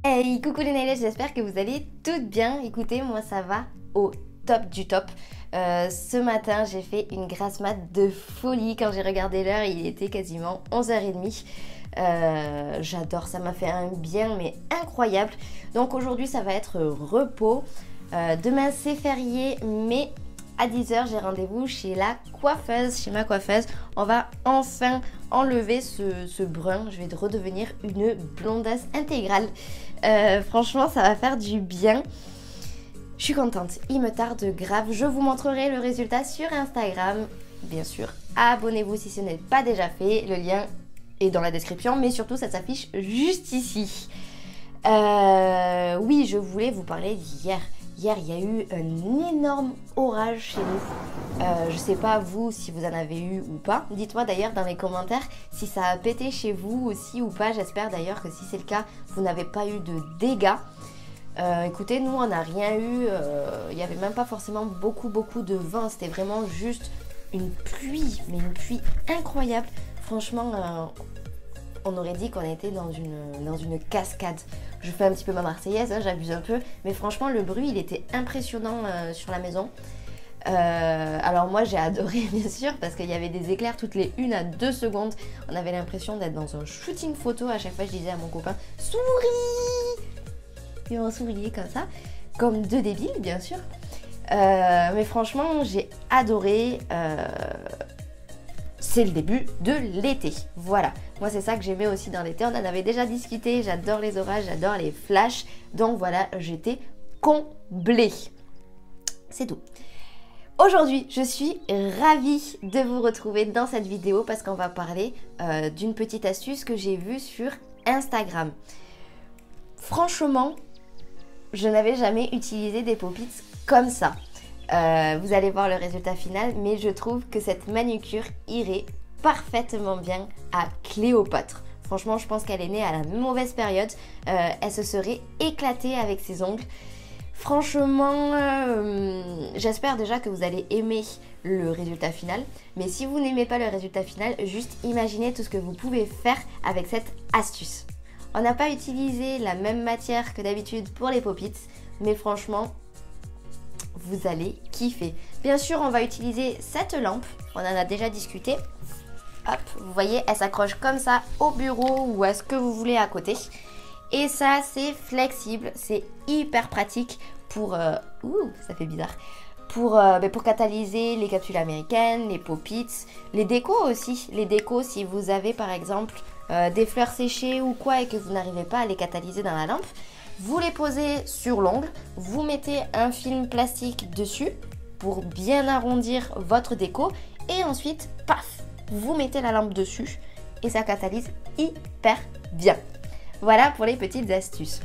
Hey, coucou les nailers, j'espère que vous allez toutes bien. Écoutez, moi ça va au top du top. Ce matin, j'ai fait une grasse mat de folie. Quand j'ai regardé l'heure, il était quasiment 11h30. J'adore, ça m'a fait un bien mais incroyable. Donc aujourd'hui, ça va être repos. Demain, c'est férié, mais à 10h, j'ai rendez-vous chez la coiffeuse, chez ma coiffeuse. On va enfin enlever ce brun. Je vais redevenir une blondasse intégrale. Franchement, ça va faire du bien. Je suis contente, il me tarde grave. Je vous montrerai le résultat sur Instagram. Bien sûr, abonnez-vous si ce n'est pas déjà fait. Le lien est dans la description, mais surtout, ça s'affiche juste ici. Oui, je voulais vous parler d'hier. Hier, il y a eu un énorme orage chez nous. Je sais pas vous si vous en avez eu ou pas. Dites-moi d'ailleurs dans les commentaires si ça a pété chez vous aussi ou pas. J'espère d'ailleurs que si c'est le cas, vous n'avez pas eu de dégâts. Écoutez, nous on n'a rien eu. Il n'y avait même pas forcément beaucoup de vent. C'était vraiment juste une pluie, mais une pluie incroyable. Franchement, on aurait dit qu'on était dans une cascade. Je fais un petit peu ma marseillaise, hein, j'abuse un peu. Mais franchement, le bruit, il était impressionnant sur la maison. Alors moi, j'ai adoré, bien sûr, parce qu'il y avait des éclairs toutes les 1 à 2 secondes. On avait l'impression d'être dans un shooting photo. À chaque fois, je disais à mon copain, souris! Et on souriait comme ça, comme deux débiles, bien sûr. Mais franchement, j'ai adoré. C'est le début de l'été. Voilà. Moi, c'est ça que j'aimais aussi dans l'été. On en avait déjà discuté. J'adore les orages, j'adore les flashs. Donc voilà, j'étais comblée. C'est tout. Aujourd'hui, je suis ravie de vous retrouver dans cette vidéo parce qu'on va parler d'une petite astuce que j'ai vue sur Instagram. Franchement, je n'avais jamais utilisé des pop-its comme ça. Vous allez voir le résultat final, mais je trouve que cette manucure irait parfaitement bien à Cléopâtre. Franchement, je pense qu'elle est née à la mauvaise période. Elle se serait éclatée avec ses ongles. Franchement, j'espère déjà que vous allez aimer le résultat final. Mais si vous n'aimez pas le résultat final, juste imaginez tout ce que vous pouvez faire avec cette astuce. On n'a pas utilisé la même matière que d'habitude pour les pop-its, mais franchement, vous allez kiffer. Bien sûr, on va utiliser cette lampe. On en a déjà discuté. Hop, vous voyez, elle s'accroche comme ça au bureau ou à ce que vous voulez à côté. Et ça, c'est flexible. C'est hyper pratique pour... ça fait bizarre. Pour catalyser les capsules américaines, les pop-its, les décos aussi. Les décos, si vous avez par exemple des fleurs séchées ou quoi et que vous n'arrivez pas à les catalyser dans la lampe, vous les posez sur l'ongle, vous mettez un film plastique dessus pour bien arrondir votre déco et ensuite, paf, vous mettez la lampe dessus et ça catalyse hyper bien. Voilà pour les petites astuces.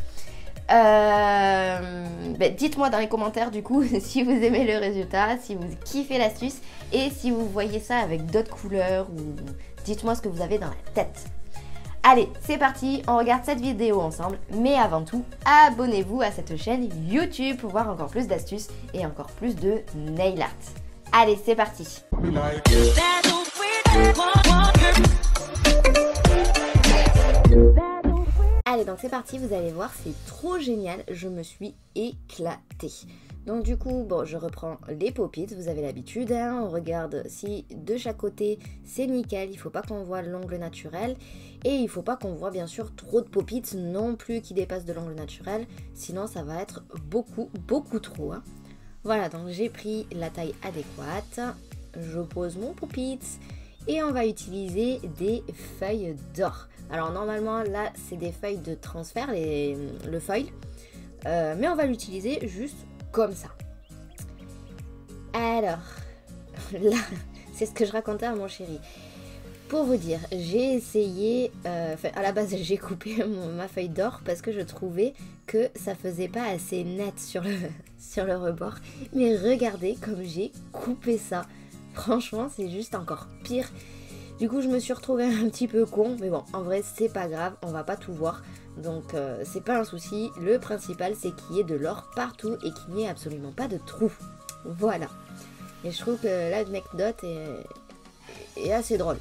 Dites-moi dans les commentaires du coup si vous aimez le résultat, si vous kiffez l'astuce et si vous voyez ça avec d'autres couleurs ou dites-moi ce que vous avez dans la tête. Allez, c'est parti, on regarde cette vidéo ensemble, mais avant tout, abonnez-vous à cette chaîne YouTube pour voir encore plus d'astuces et encore plus de nail art. Allez, c'est parti. Allez, donc c'est parti, vous allez voir, c'est trop génial, je me suis éclatée. Donc du coup, bon, je reprends les pop-its, vous avez l'habitude, hein, on regarde si de chaque côté c'est nickel, il ne faut pas qu'on voit l'ongle naturel et il ne faut pas qu'on voit bien sûr trop de pop-its non plus qui dépassent de l'ongle naturel, sinon ça va être beaucoup trop. Hein. Voilà, donc j'ai pris la taille adéquate, je pose mon pop-it et on va utiliser des feuilles d'or. Alors normalement là c'est des feuilles de transfert, le foil, mais on va l'utiliser juste comme ça. Alors, là, c'est ce que je racontais à mon chéri. Pour vous dire, j'ai essayé, à la base j'ai coupé ma feuille d'or parce que je trouvais que ça faisait pas assez net sur le rebord. Mais regardez comme j'ai coupé ça. Franchement, c'est juste encore pire. Du coup, je me suis retrouvée un petit peu con, mais bon, en vrai, c'est pas grave, on va pas tout voir. Donc, c'est pas un souci. Le principal, c'est qu'il y ait de l'or partout et qu'il n'y ait absolument pas de trous. Voilà. Et je trouve que l'anecdote est assez drôle.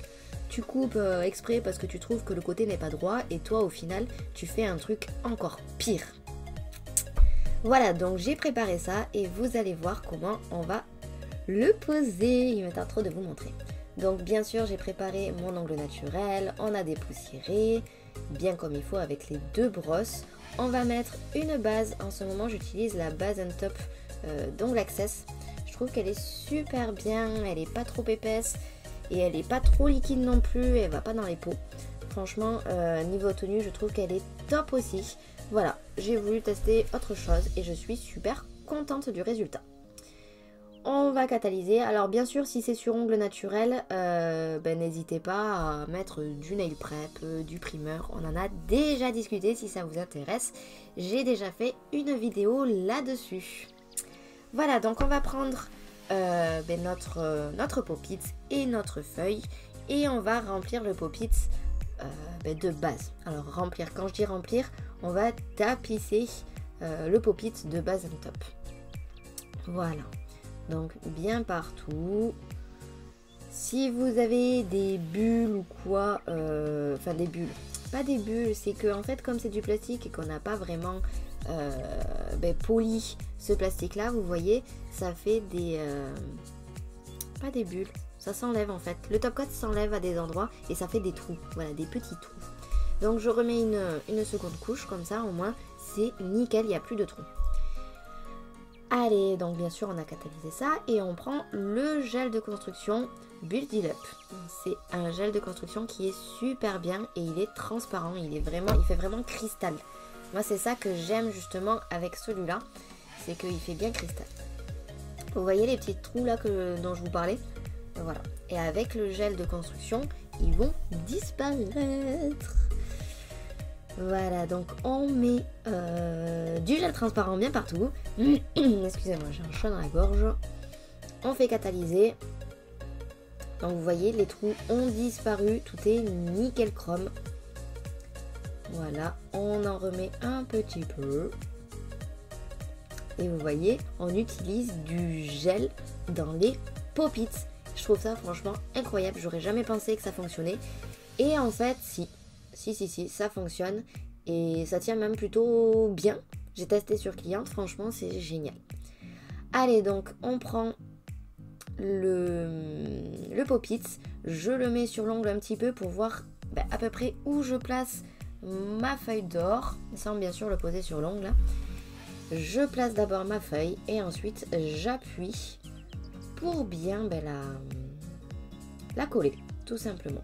tu coupes exprès parce que tu trouves que le côté n'est pas droit et toi au final tu fais un truc encore pire. Voilà, donc j'ai préparé ça et vous allez voir comment on va le poser. Il me tarde trop de vous montrer. Donc bien sûr j'ai préparé mon ongle naturel, on a dépoussiéré bien comme il faut avec les deux brosses. On va mettre une base, en ce moment j'utilise la base on top d'ongle Access. Je trouve qu'elle est super bien, elle est pas trop épaisse et elle est pas trop liquide non plus, elle va pas dans les peaux. Franchement niveau tenue je trouve qu'elle est top aussi. Voilà, j'ai voulu tester autre chose et je suis super contente du résultat. On va catalyser. Alors bien sûr si c'est sur ongle naturel, n'hésitez pas à mettre du nail prep, du primer. On en a déjà discuté si ça vous intéresse. J'ai déjà fait une vidéo là-dessus. Voilà, donc on va prendre notre pop-it et notre feuille et on va remplir le pop-it de base. Alors remplir, quand je dis remplir, on va tapisser le pop-it de base en top. Voilà. Donc bien partout. Si vous avez des bulles ou quoi, enfin des bulles, pas des bulles, c'est que en fait comme c'est du plastique et qu'on n'a pas vraiment poli ce plastique là, vous voyez, ça fait des, pas des bulles, ça s'enlève en fait. Le top coat s'enlève à des endroits et ça fait des trous, voilà, des petits trous. Donc je remets une seconde couche comme ça, au moins c'est nickel, il n'y a plus de trous. Allez, donc bien sûr on a catalysé ça et on prend le gel de construction Build It Up. C'est un gel de construction qui est super bien et il est transparent, il fait vraiment cristal. Moi c'est ça que j'aime justement avec celui-là, c'est qu'il fait bien cristal. Vous voyez les petits trous là dont je vous parlais? Voilà. Et avec le gel de construction, ils vont disparaître. Voilà, donc on met du gel transparent bien partout. Excusez-moi, j'ai un chat dans la gorge. On fait catalyser. Donc vous voyez, les trous ont disparu. Tout est nickel chrome. Voilà, on en remet un petit peu. Et vous voyez, on utilise du gel dans les pop-its. Je trouve ça franchement incroyable. J'aurais jamais pensé que ça fonctionnait. Et en fait, si, ça fonctionne et ça tient même plutôt bien. J'ai testé sur cliente, franchement c'est génial. Allez, donc on prend le pop-it, je le mets sur l'ongle un petit peu pour voir à peu près où je place ma feuille d'or, sans bien sûr le poser sur l'ongle. Je place d'abord ma feuille et ensuite j'appuie pour bien la coller, tout simplement.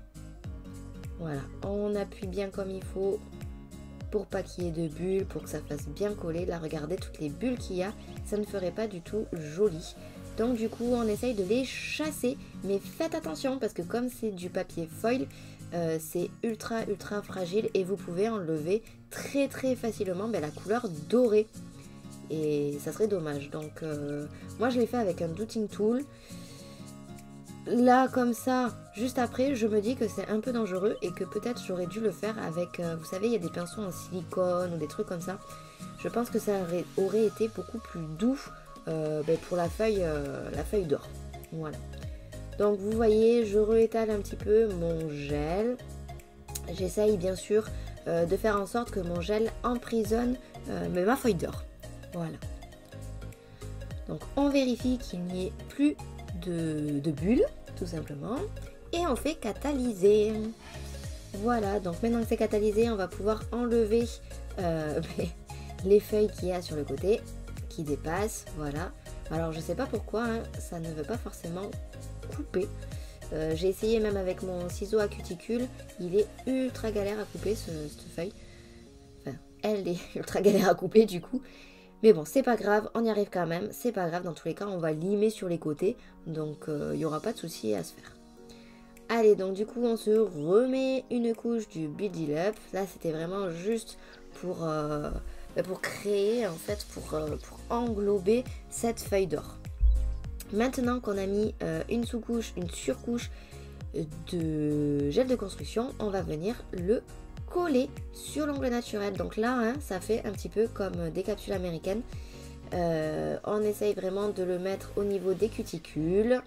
Voilà, on appuie bien comme il faut pour pas qu'il y ait de bulles, pour que ça fasse bien coller. Là, regardez toutes les bulles qu'il y a, ça ne ferait pas du tout joli. Donc du coup, on essaye de les chasser, mais faites attention parce que comme c'est du papier foil, c'est ultra fragile et vous pouvez enlever très facilement la couleur dorée. Et ça serait dommage. Donc moi, je l'ai fait avec un douting tool. Là comme ça, juste après, je me dis que c'est un peu dangereux et que peut-être j'aurais dû le faire avec, vous savez, il y a des pinceaux en silicone ou des trucs comme ça. Je pense que ça aurait été beaucoup plus doux pour la feuille d'or. Voilà. Donc vous voyez, je réétale un petit peu mon gel. J'essaye bien sûr de faire en sorte que mon gel emprisonne ma feuille d'or. Voilà. Donc on vérifie qu'il n'y ait plus de bulles, tout simplement, et on fait catalyser. Voilà, donc maintenant que c'est catalysé, on va pouvoir enlever les feuilles qu'il y a sur le côté qui dépassent. Voilà, alors je sais pas pourquoi ça ne veut pas forcément couper. J'ai essayé même avec mon ciseau à cuticule, il est ultra galère à couper cette feuille. Enfin, elle est ultra galère à couper du coup. Mais bon, c'est pas grave, on y arrive quand même, c'est pas grave, dans tous les cas, on va limer sur les côtés, donc il n'y aura pas de souci à se faire. Allez, donc du coup, on se remet une couche du Build It Up. Là, c'était vraiment juste pour créer, en fait, pour englober cette feuille d'or. Maintenant qu'on a mis une sous-couche, une surcouche de gel de construction, on va venir le coller sur l'ongle naturel. Donc là ça fait un petit peu comme des capsules américaines. On essaye vraiment de le mettre au niveau des cuticules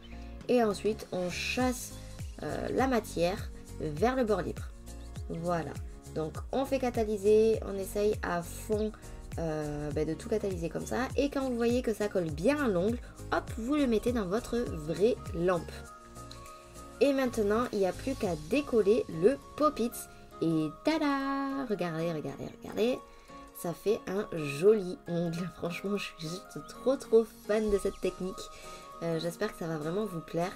et ensuite on chasse la matière vers le bord libre. Voilà, donc on fait catalyser, on essaye à fond de tout catalyser comme ça. Et quand vous voyez que ça colle bien à l'ongle, hop, vous le mettez dans votre vraie lampe. Et maintenant, il n'y a plus qu'à décoller le pop-it. Et tada! Regardez, regardez, regardez. Ça fait un joli ongle. Franchement, je suis juste trop fan de cette technique. J'espère que ça va vraiment vous plaire.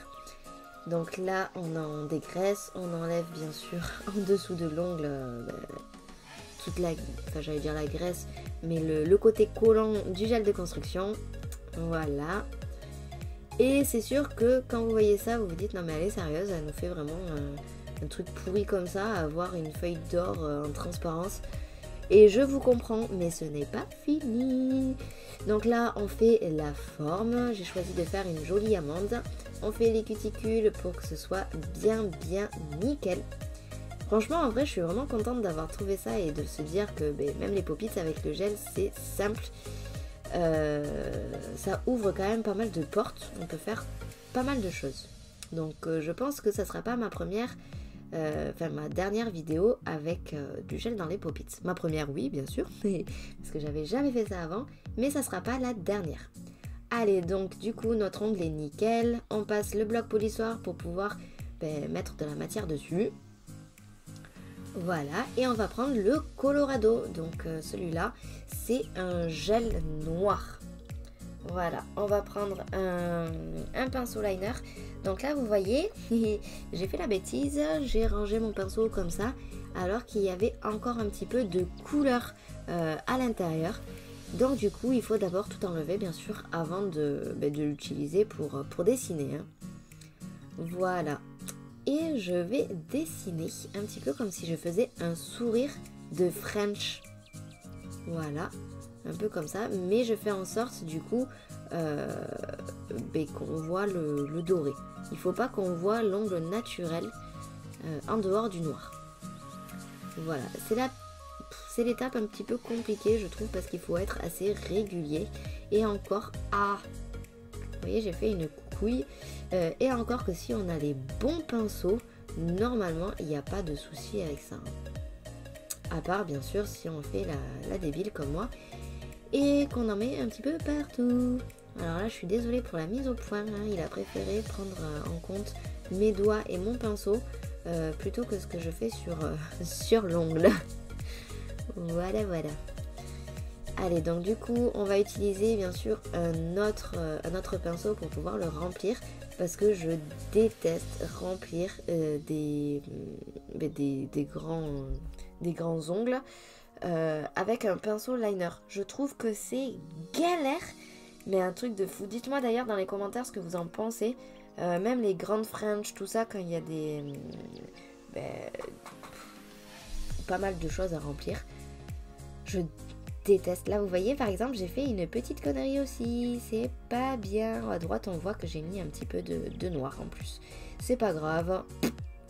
Donc là, on en dégraisse. On enlève bien sûr en dessous de l'ongle toute la... Enfin, j'allais dire la graisse, mais le côté collant du gel de construction. Voilà. Et c'est sûr que quand vous voyez ça, vous vous dites non mais elle est sérieuse, elle nous fait vraiment un truc pourri comme ça, avoir une feuille d'or en transparence. Et je vous comprends, mais ce n'est pas fini. Donc là, on fait la forme. J'ai choisi de faire une jolie amande. On fait les cuticules pour que ce soit bien nickel. Franchement, en vrai, je suis vraiment contente d'avoir trouvé ça et de se dire que même les pop-its avec le gel, c'est simple. Ça ouvre quand même pas mal de portes, on peut faire pas mal de choses. Donc je pense que ça sera pas ma première, ma dernière vidéo avec du gel dans les pop-its. Ma première oui bien sûr, parce que j'avais jamais fait ça avant, mais ça sera pas la dernière. Allez, donc du coup notre ongle est nickel, on passe le bloc polissoir pour pouvoir mettre de la matière dessus. Voilà, et on va prendre le Colorado. Donc celui-là, c'est un gel noir. Voilà, on va prendre un pinceau liner. Donc là, vous voyez, j'ai fait la bêtise, j'ai rangé mon pinceau comme ça, alors qu'il y avait encore un petit peu de couleur à l'intérieur. Donc du coup, il faut d'abord tout enlever, bien sûr, avant de l'utiliser pour dessiner. Hein. Voilà. Et je vais dessiner un petit peu comme si je faisais un sourire de French. Voilà, un peu comme ça. Mais je fais en sorte du coup qu'on voit le doré. Il ne faut pas qu'on voit l'ongle naturel en dehors du noir. Voilà, c'est l'étape un petit peu compliquée je trouve parce qu'il faut être assez régulier. Et encore, vous voyez j'ai fait une couille. Et encore que si on a les bons pinceaux, normalement il n'y a pas de souci avec ça. À part bien sûr si on fait la débile comme moi et qu'on en met un petit peu partout. Alors là je suis désolée pour la mise au point, hein. Il a préféré prendre en compte mes doigts et mon pinceau plutôt que ce que je fais sur l'ongle. Voilà. Allez, donc du coup on va utiliser bien sûr un autre pinceau pour pouvoir le remplir. Parce que je déteste remplir des grands ongles avec un pinceau liner. Je trouve que c'est galère, mais un truc de fou. Dites-moi d'ailleurs dans les commentaires ce que vous en pensez. Même les grandes French, tout ça, quand il y a pas mal de choses à remplir. Je déteste. Là vous voyez par exemple j'ai fait une petite connerie aussi, c'est pas bien. À droite on voit que j'ai mis un petit peu de noir en plus, c'est pas grave,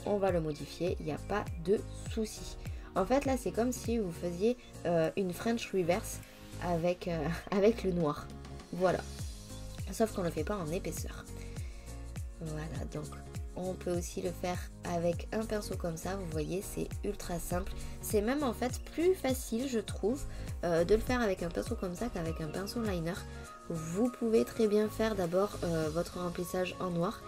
on va le modifier, il n'y a pas de souci. En fait là c'est comme si vous faisiez une French reverse avec le noir, voilà, sauf qu'on le fait pas en épaisseur. Voilà, donc on peut aussi le faire avec un pinceau comme ça, vous voyez c'est ultra simple. C'est même en fait plus facile je trouve de le faire avec un pinceau comme ça qu'avec un pinceau liner. Vous pouvez très bien faire d'abord votre remplissage en noir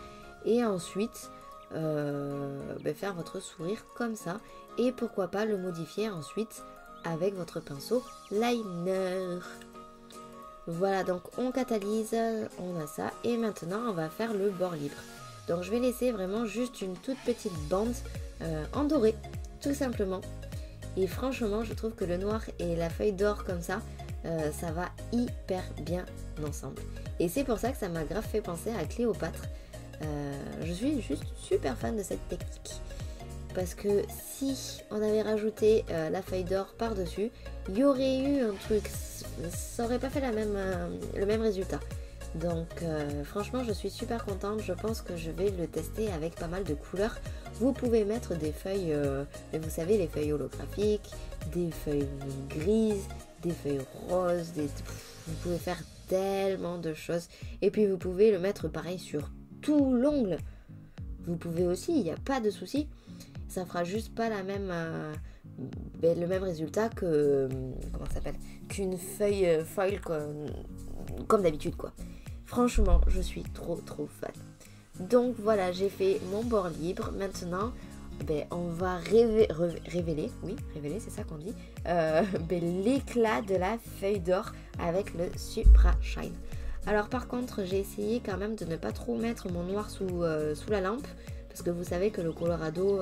et ensuite faire votre sourire comme ça. Et pourquoi pas le modifier ensuite avec votre pinceau liner. Voilà, donc on catalyse, on a ça et maintenant on va faire le bord libre. Donc je vais laisser vraiment juste une toute petite bande en doré, tout simplement. Et franchement, je trouve que le noir et la feuille d'or comme ça, ça va hyper bien ensemble. Et c'est pour ça que ça m'a grave fait penser à Cléopâtre. Je suis juste super fan de cette technique. Parce que si on avait rajouté la feuille d'or par-dessus, il y aurait eu un truc, ça aurait pas fait le même résultat. Donc franchement je suis super contente, je pense que je vais le tester avec pas mal de couleurs. Vous pouvez mettre des feuilles, vous savez les feuilles holographiques, des feuilles grises, des feuilles roses, vous pouvez faire tellement de choses. Et puis vous pouvez le mettre pareil sur tout l'ongle, vous pouvez aussi, il n'y a pas de souci. ça fera juste pas la même, le même résultat que, comment ça s'appelle, qu'une feuille foil comme d'habitude quoi. Franchement, je suis trop fan. Donc voilà, j'ai fait mon bord libre. Maintenant, on va révéler, oui, révéler, c'est ça qu'on dit, l'éclat de la feuille d'or avec le Supra Shine. Alors par contre, j'ai essayé quand même de ne pas trop mettre mon noir sous la lampe, parce que vous savez que le Colorado,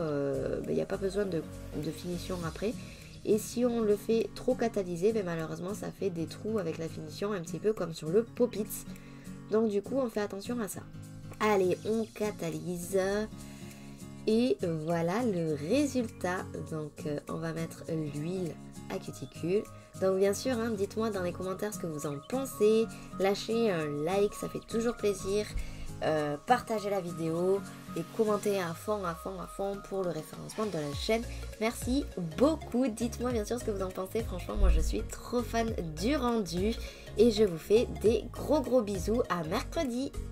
il n'y a pas besoin de finition après. Et si on le fait trop catalyser, malheureusement ça fait des trous avec la finition, un petit peu comme sur le Pop-Its. Donc du coup, on fait attention à ça. Allez, on catalyse. Et voilà le résultat. Donc on va mettre l'huile à cuticule. Donc bien sûr, hein, dites-moi dans les commentaires ce que vous en pensez. Lâchez un like, ça fait toujours plaisir. Partagez la vidéo et commentez à fond pour le référencement de la chaîne. Merci beaucoup. Dites-moi bien sûr ce que vous en pensez. Franchement, moi je suis trop fan du rendu. Et je vous fais des gros bisous. À mercredi.